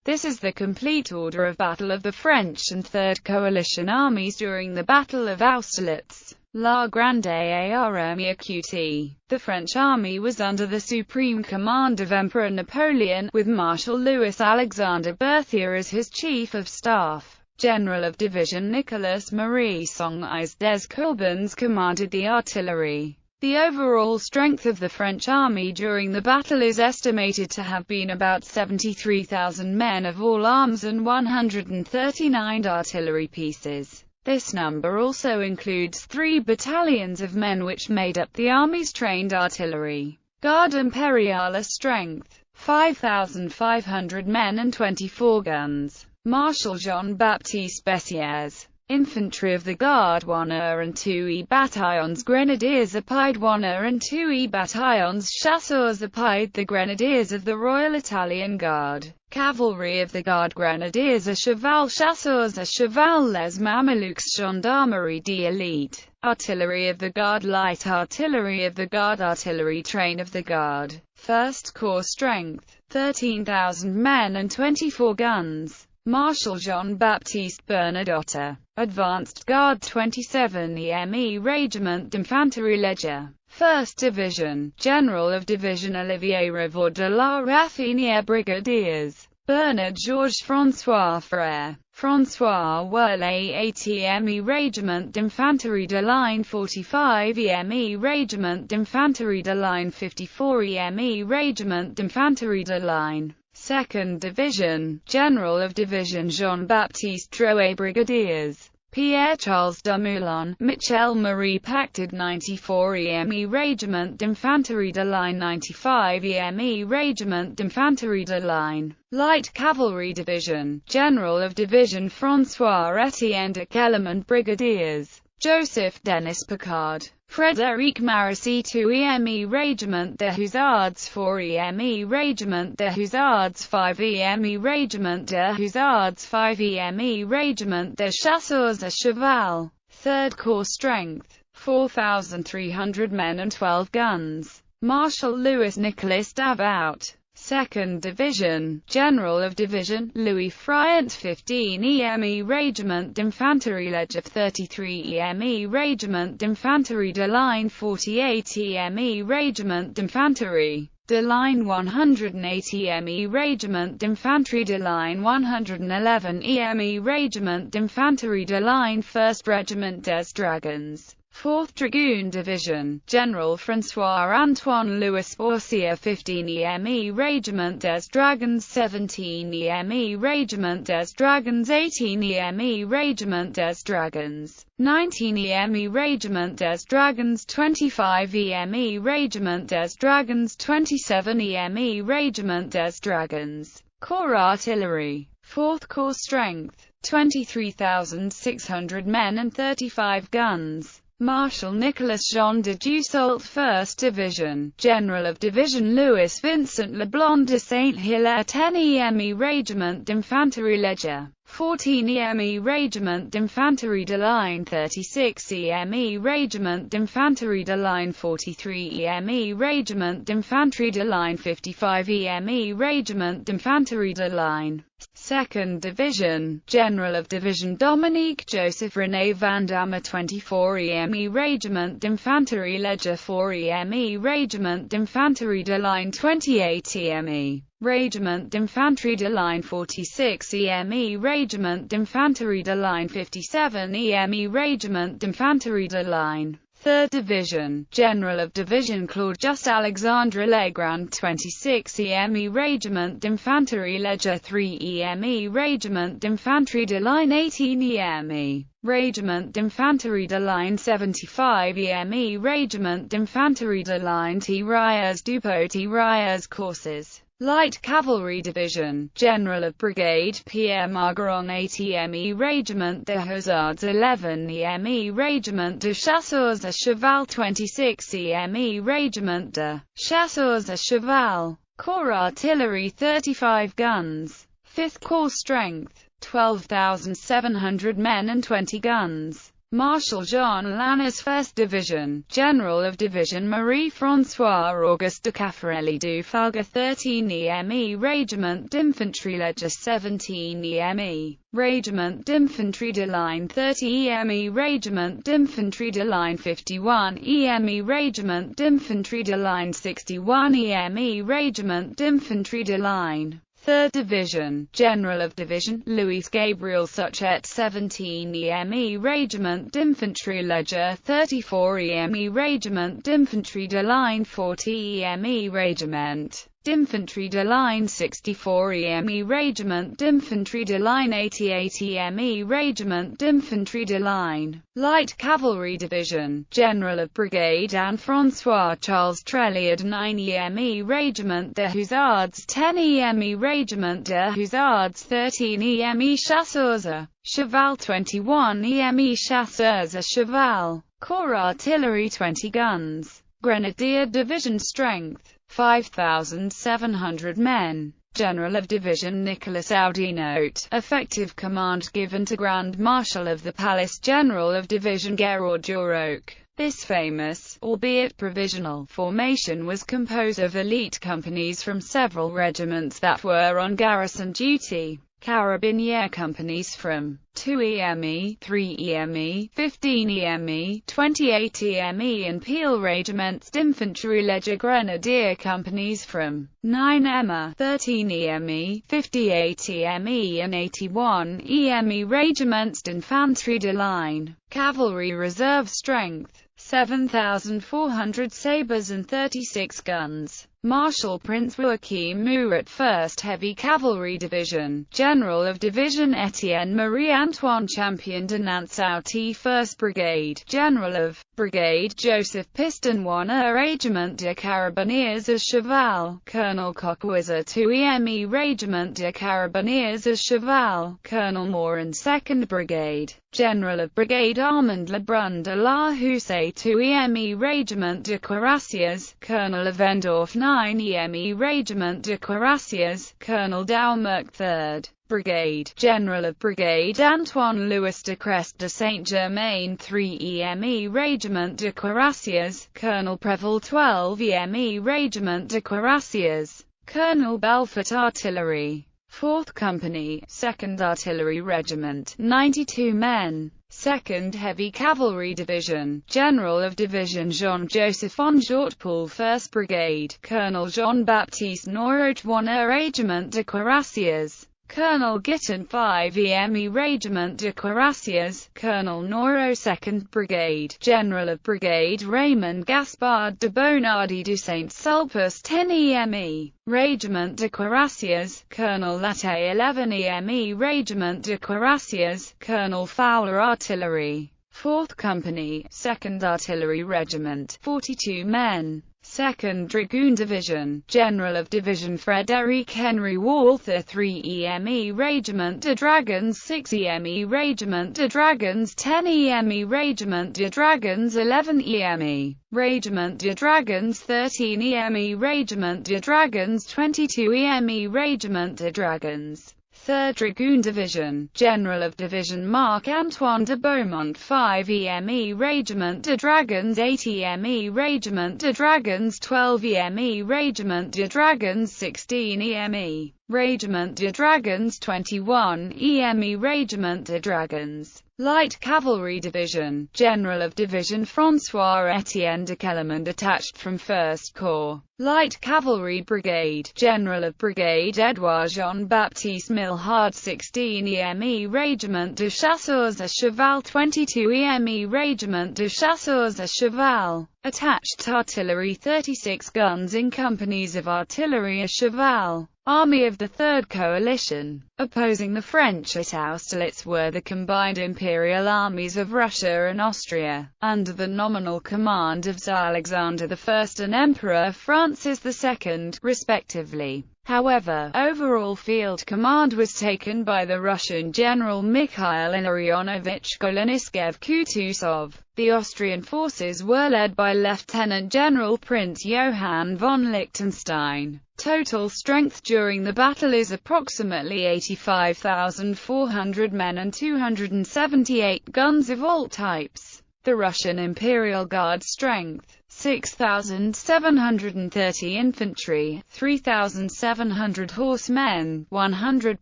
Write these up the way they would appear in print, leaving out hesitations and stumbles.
This is the complete order of battle of the French and Third Coalition armies during the Battle of Austerlitz. La Grande Armée QT. The French army was under the supreme command of Emperor Napoleon, with Marshal Louis-Alexandre Berthier as his chief of staff. General of Division Nicolas-Marie Songis des Corbins commanded the artillery. The overall strength of the French army during the battle is estimated to have been about 73,000 men of all arms and 139 artillery pieces. This number also includes 3 battalions of men which made up the army's trained artillery. Garde Impériale strength, 5,500 men and 24 guns. Marshal Jean-Baptiste Bessières. Infantry of the Garde 1er and 2e bataillons, Grenadiers applied 1er and 2e bataillons, Chasseurs applied, the Grenadiers of the Royal Italian Guard. Cavalry of the Garde Grenadiers à cheval, Chasseurs à cheval, les Mamelukes, Gendarmerie d'élite. Artillery of the Guard, Light Artillery of the Guard, Artillery train of the Guard. First Corps strength, 13,000 men and 24 guns. Marshal Jean-Baptiste Bernadotte. Advanced Guard 27 EME Regiment d'Infanterie Léger. 1st Division. General of Division Olivier Revaux de la Raffinière. Brigadiers Bernard Georges François Frère. François Werle 8 EME Regiment d'Infanterie de Line 45 EME Regiment d'Infanterie de Line 54 EME Regiment d'Infanterie de Line. 2nd Division. General of Division Jean-Baptiste Drouet. Brigadiers Pierre-Charles Dumoulin, Michel-Marie Pacted 94 EME Regiment d'Infanterie de Line 95 EME Regiment d'Infanterie de Line. Light Cavalry Division. General of Division François-Étienne de Kellerman. Brigadiers Joseph Denis Picard, Frédéric Marissi 2 EME Regiment de Hussards 4 EME Regiment de Hussards 5 EME Regiment de Hussards 5 EME Regiment de Chasseurs à cheval. 3rd Corps strength, 4,300 men and 12 guns. Marshal Louis-Nicolas Davout. 2nd Division. General of Division Louis Friant 15 EME Regiment d'Infanterie Léger 33 EME Regiment d'Infanterie de Line 48 EME Regiment d'Infanterie de Line 180 EME Regiment d'Infanterie de Line 111 EME Regiment d'Infanterie de Line 1st Regiment des Dragons. 4th Dragoon Division. General François-Antoine Louis Boursier 15 EME Regiment des Dragons 17 EME Regiment des Dragons 18 EME Regiment des Dragons 19 EME Regiment des Dragons 25 EME Regiment des Dragons 27 EME Regiment des Dragons. Corps Artillery. 4th Corps strength, 23,600 men and 35 guns. Marshal Nicolas Jean de Dussault 1st Division. General of Division Louis Vincent Leblanc de Saint-Hilaire 10 EME Regiment d'Infanterie Léger. 14 EME Regiment d'Infanterie de Line 36 EME Regiment d'Infanterie de Line 43 EME Regiment d'Infanterie de Line 55 EME Regiment d'Infanterie de Line. 2nd Division. General of Division Dominique Joseph René Vandamme 24 EME Regiment d'Infanterie Léger 4 EME Regiment d'Infanterie de Line 28 EME Regiment d'Infanterie de Line 46 EME Regiment d'Infanterie de Line 57 EME Regiment d'Infanterie de Line. 3rd Division. General of Division Claude Just Alexandre Legrand 26 EME Regiment d'Infanterie Léger 3 EME Regiment d'Infanterie de Line 18 EME Regiment d'Infanterie de Line 75 EME Regiment d'Infanterie de Line Tirailleurs du Pot Tirailleurs Courses. Light Cavalry Division. General of Brigade Pierre Margaron 8 EME Regiment de Hussards 11 EME Regiment de Chasseurs à cheval 26 EME Regiment de Chasseurs à cheval. Corps Artillery 35 guns. 5th Corps strength, 12,700 men and 20 guns. Marshal Jean Lannes 1st Division, General of Division Marie-François Auguste de Caffarelli du Falga 13 EME Régiment d'Infanterie Leger 17 EME Régiment d'Infanterie de Ligne 30 EME Régiment d'Infanterie de Ligne 51 EME Régiment d'Infanterie de Ligne 61 EME Régiment d'Infanterie de Ligne 3rd Division, General of Division, Louis Gabriel Suchet 17 EME Régiment d'Infanterie Leger 34 EME Régiment d'Infanterie de Ligne 40 EME Régiment d'Infanterie de Ligne 64 EME Régiment d'Infanterie de Ligne 88 EME Régiment d'Infanterie de Ligne Light Cavalry Division, General of Brigade Anne-François Charles Tréliard 9 EME Régiment de Hussards 10 EME Régiment de Hussards 13 EME Chasseurs à Cheval 21 EME Chasseurs à Cheval Corps Artillery 20 guns Grenadier Division Strength 5,700 men. General of Division Nicolas Audi Note, effective command given to Grand Marshal of the Palace General of Division Gerard Duroc. This famous, albeit provisional, formation was composed of elite companies from several regiments that were on garrison duty. Carabiniere companies from 2 EME, 3 EME, 15 EME, 28 EME and Peel Regiments d'Infanterie Leger Grenadier companies from 9 EMA, 13 EME, 58 EME and 81 EME Regiments d'Infanterie de Ligne. Cavalry reserve strength 7,400 sabres and 36 guns. Marshal Prince Joachim Murat 1st Heavy Cavalry Division, General of Division Etienne Marie-Antoine Champion de Nansouty 1st Brigade, General of Brigade Joseph Piston 1 Régiment de Carabiniers à Cheval, Colonel Coquoiser 2 EME Régiment de Carabiniers à Cheval, Colonel Morin 2nd Brigade, General of Brigade Armand Lebrun de la Housse 2 EME Régiment de Cuirassiers, Colonel Avendorf 9 EME Régiment de Cuirassiers, Colonel Daumerc 3rd Brigade, General of Brigade Antoine Louis de Crest de Saint-Germain 3 EME Régiment de Cuirassiers, Colonel Preval 12 EME Régiment de Cuirassiers, Colonel Belfort Artillery, 4th Company, 2nd Artillery Regiment, 92 men. 2nd Heavy Cavalry Division, General of Division Jean-Joseph Onjortpoul 1st Brigade, Colonel Jean-Baptiste Noirot 1 Régiment de Cuirassiers, Colonel Gitton 5 EME Régiment de Cuirassiers, Colonel Noiro 2nd Brigade, General of Brigade Raymond Gaspard de Bonardi du Saint-Sulpice 10 EME Régiment de Cuirassiers, Colonel Latte 11 EME Régiment de Cuirassiers, Colonel Fowler Artillery, 4th Company, 2nd Artillery Regiment, 42 men. 2nd Dragoon Division, General of Division Frederic Henry Walther 3 EME Régiment de Dragons 6 EME Régiment de Dragons 10 EME Régiment de Dragons 11 EME Régiment de Dragons 13 EME Régiment de Dragons 22 EME Régiment de Dragons 3rd Dragoon Division, General of Division Marc-Antoine de Beaumont 5 EME Régiment de Dragons 8 EME Régiment de Dragons 12 EME Régiment de Dragons 16 EME Régiment de Dragons 21 EME Régiment de Dragons Light Cavalry Division, General of Division François-Étienne de Kellerman detached from 1st Corps. Light Cavalry Brigade, General of Brigade Edouard Jean-Baptiste Milhard 16 EME Régiment de Chasseurs à Cheval 22 EME Régiment de Chasseurs à Cheval. Attached artillery 36 guns in companies of artillery à cheval. Army of the Third Coalition. Opposing the French at Austerlitz were the combined imperial armies of Russia and Austria, under the nominal command of Tsar Alexander I and Emperor Francis II, respectively. However, overall field command was taken by the Russian General Mikhail Illarionovich Kolonyskev-Kutuzov. The Austrian forces were led by Lieutenant General Prince Johann von Liechtenstein. Total strength during the battle is approximately 85,400 men and 278 guns of all types. The Russian Imperial Guard strength: 6,730 infantry, 3,700 horsemen, 100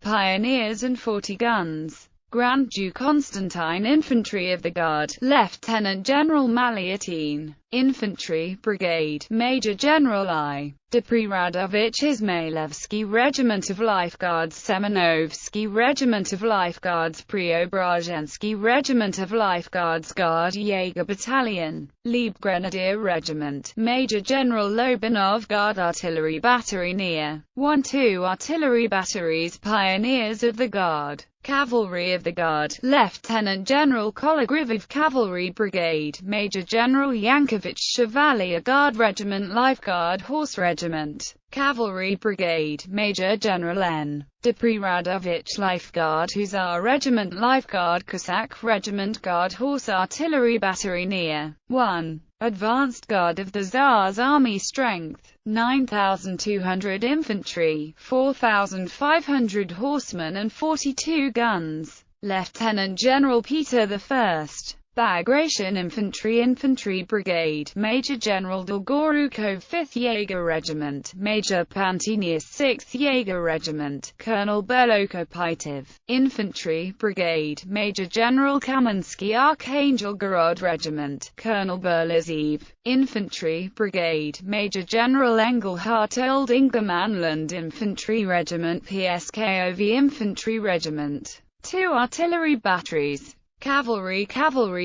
pioneers and 40 guns. Grand Duke Constantine Infantry of the Guard, Lieutenant General Malyatin. Infantry Brigade, Major General I. Dopriradovich Ismailevsky Regiment of Life Guards, Semenovsky Regiment of Life Guards, Preobrazhensky Regiment of Life Guards, Guard Jaeger Battalion, Leib Grenadier Regiment, Major General Lobanov Guard Artillery Battery near 1-2 Artillery Batteries, Pioneers of the Guard. Cavalry of the Guard, Lieutenant General Kologrivov Cavalry Brigade, Major General Yankovich Chevalier Guard Regiment, Life Guard Horse Regiment. Cavalry Brigade, Major General N. Dopriradovich Life Guard Hussar Regiment, Life Guard Cossack Regiment, Guard Horse Artillery Battery near 1. Advanced Guard of the Tsar's Army strength: 9,200 infantry, 4,500 horsemen and 42 guns. Lieutenant General Peter I. Bagration Infantry Brigade, Major General Dolgorukov 5th Jaeger Regiment, Major Pantinius 6th Jaeger Regiment, Colonel Belokopitov. Infantry Brigade, Major General Kaminsky Archangel Gorod Regiment, Colonel Berlizev. Infantry Brigade, Major General Engelhardt Old Ingermanland Infantry Regiment, PSKOV Infantry Regiment. 2 Artillery Batteries. Cavalry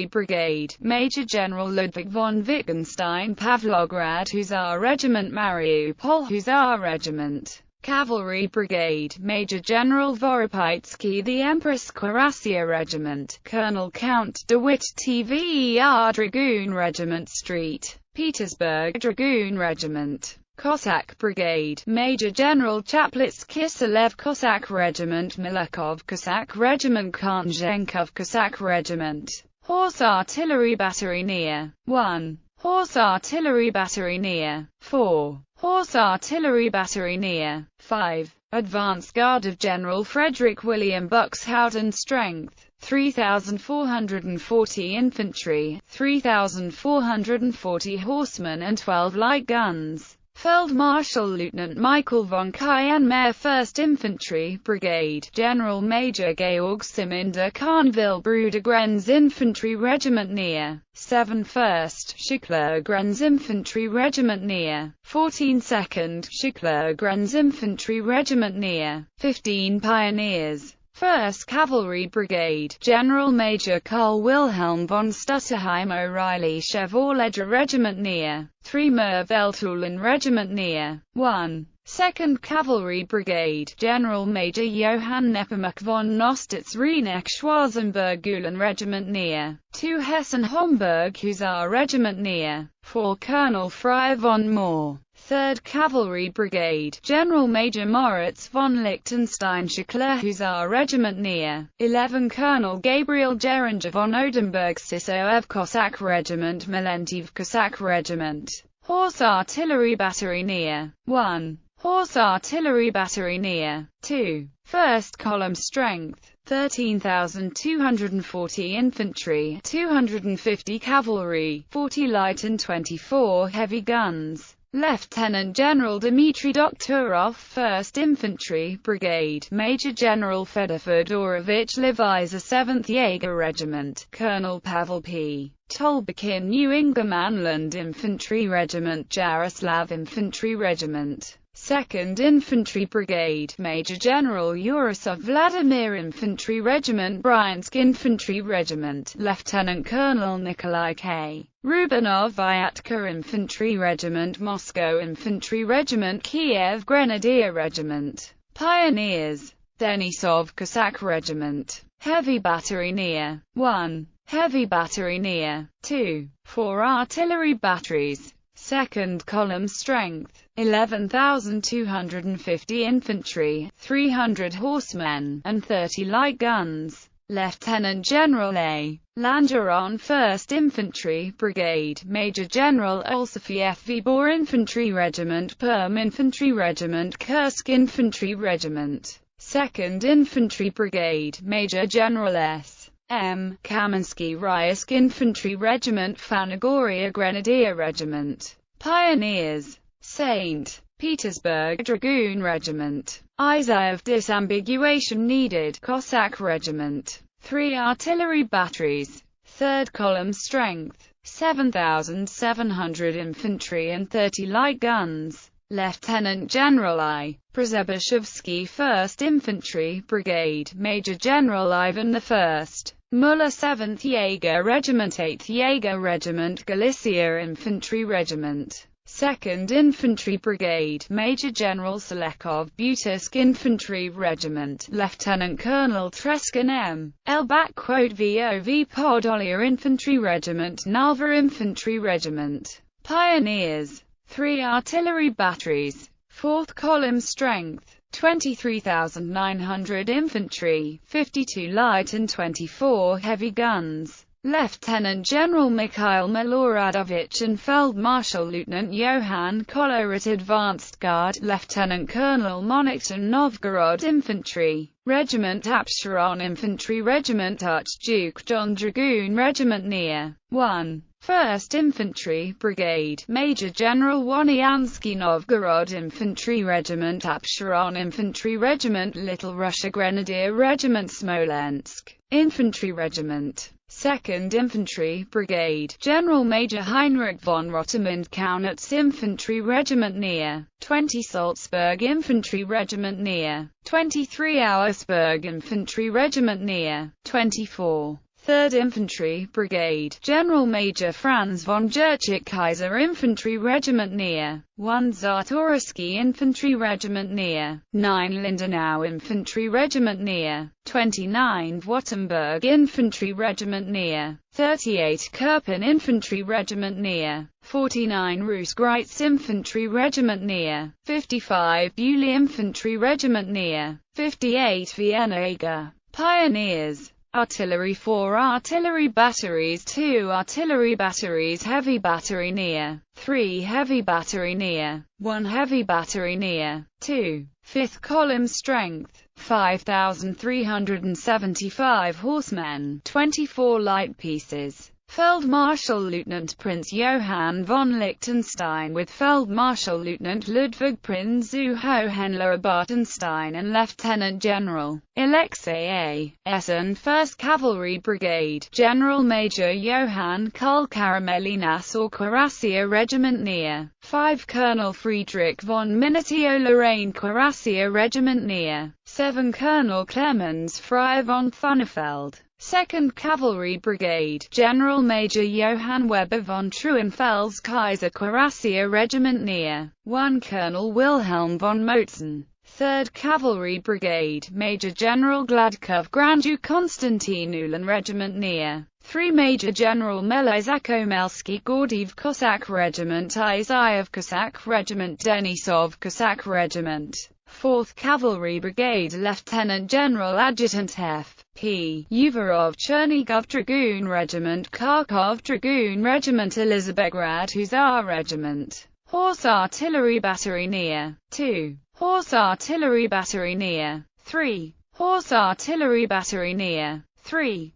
Brigade, Major General Ludwig von Wittgenstein Pavlograd Hussar Regiment, Mariupol Hussar Regiment. Cavalry Brigade, Major General Voropitsky the Empress Khwarassia Regiment, Colonel Count de Witt TVER Dragoon Regiment, St. Petersburg Dragoon Regiment. Cossack Brigade, Major General Chaplitz Kiselev Cossack Regiment, Milakov Cossack Regiment, Konzhenkov Cossack Regiment. Horse Artillery Battery near 1. Horse Artillery Battery near 4. Horse Artillery Battery near 5. Advanced Guard of General Frederick William Buxhowden strength: 3,440 infantry, 3,440 horsemen and 12 light guns. Feldmarschall Lieutenant Michael von Kyenmeyer 1st Infantry Brigade, General Major Georg Siminder Kahnwil Grenz Infantry Regiment near 7 1st Schuckler Grenz Infantry Regiment near 14 2nd Schuckler Grenz Infantry Regiment near 15 Pioneers. 1st Cavalry Brigade, General Major Karl Wilhelm von Stutterheim O'Reilly Chevaulegger Regiment near 3 Merveltulen Regiment near 1. 2nd Cavalry Brigade, General Major Johann Nepomuk von Nostitz Rieneck Schwarzenberg Gulen Regiment near 2 Hessen Homburg Hussar Regiment near 4 Colonel Fryer von Moore. 3rd Cavalry Brigade, General Major Moritz von Liechtenstein Schuckler Hussar Regiment near 11 Colonel Gabriel Geringer von Odenberg Sisoev Cossack Regiment, Melentiev Cossack Regiment. Horse Artillery Battery near 1. Horse Artillery Battery near 2. 1st Column strength: 13,240 infantry, 250 cavalry, 40 light and 24 heavy guns. Lieutenant General Dmitry Doktorov 1st Infantry Brigade, Major General Fedor Fedorovich Leviza 7th Jaeger Regiment, Colonel Pavel P. Tolbakin New Ingermanland Infantry Regiment, Jaroslav Infantry Regiment. 2nd Infantry Brigade, Major General Urasov Vladimir Infantry Regiment, Bryansk Infantry Regiment, Lieutenant Colonel Nikolai K. Rubinov Vyatka Infantry Regiment, Moscow Infantry Regiment, Kiev Grenadier Regiment. Pioneers, Denisov Cossack Regiment. Heavy Battery near 1. Heavy Battery near 2. 4 Artillery Batteries. 2nd Column strength: 11,250 infantry, 300 horsemen, and 30 light guns. Lieutenant General A. Langeron 1st Infantry Brigade, Major General Olsefiev Vibor Infantry Regiment, Perm Infantry Regiment, Kursk Infantry Regiment, 2nd Infantry Brigade, Major General S. M. Kaminsky Ryask Infantry Regiment, Phanagoria Grenadier Regiment, Pioneers, St. Petersburg Dragoon Regiment, Isaev disambiguation needed, Cossack Regiment, 3 artillery batteries, 3rd column strength, 7,700 infantry and 30 light guns. Lieutenant General I. Przebyshavsky 1st Infantry Brigade, Major General Ivan I. Muller 7th Jaeger Regiment, 8th Jaeger Regiment, Galicia Infantry Regiment, 2nd Infantry Brigade, Major General Selekov Butisk Infantry Regiment, Lieutenant Colonel Treskin M. L. VOV Podolia Infantry Regiment, Nalva Infantry Regiment, Pioneers, 3 artillery batteries, 4th column strength, 23,900 infantry, 52 light and 24 heavy guns. Lieutenant General Mikhail Miloradovich and Feld Marshal Lieutenant Johann Kolorat Advanced Guard, Lieutenant Colonel Monachton Novgorod Infantry Regiment, Apsheron Infantry Regiment, Archduke John Dragoon Regiment near 1. 1st Infantry Brigade, Major General Woniansky Novgorod Infantry Regiment, Apsheron Infantry Regiment, Little Russia Grenadier Regiment, Smolensk Infantry Regiment, 2nd Infantry Brigade, General Major Heinrich von Rotemund Kaunitz Infantry Regiment near 20. Salzburg Infantry Regiment near 23. Auersburg Infantry Regiment near 24. 3rd Infantry Brigade, General Major Franz von Jurchik Kaiser Infantry Regiment near 1. Czartoryski Infantry Regiment near 9. Lindenau Infantry Regiment near 29. Wurtemberg Infantry Regiment near 38. Kirpin Infantry Regiment near 49. Rus-Greitz Infantry Regiment near 55. Beaulieu Infantry Regiment near 58. Vienna Eger, Pioneers. Artillery, 4 artillery batteries, 2 artillery batteries, heavy battery near 3 heavy battery near 1 heavy battery near 2. 5th column strength, 5,375 horsemen, 24 light pieces. Feld Marshal Lieutenant Prince Johann von Liechtenstein with Feld Marshal Lieutenant Ludwig Prinz Hohenlohe Bartenstein and Lieutenant General Alexei A. Essen 1st Cavalry Brigade, General Major Johann Karl Karamelinas Cuirassier Regiment near 5. Colonel Friedrich von Minutio Lorraine Cuirassier Regiment near 7. Colonel Clemens Frey von Thunefeld 2nd Cavalry Brigade, General Major Johann Weber von Truenfels Kaiser Cuirassier Regiment near 1. Colonel Wilhelm von Motzen 3rd Cavalry Brigade, Major General Gladkov Grandduke Konstantin Ulan Regiment near 3. Major General Melizak Omelsky Gordeev Cossack Regiment, Isaev Cossack Regiment, Denisov Cossack Regiment, 4th Cavalry Brigade, Lieutenant General Adjutant F. P. Uvarov Chernigov Dragoon Regiment, Kharkov Dragoon Regiment, Elizabetgrad Hussar Regiment, Horse Artillery Battery near 2. Horse Artillery Battery near 3. Horse Artillery Battery near 3.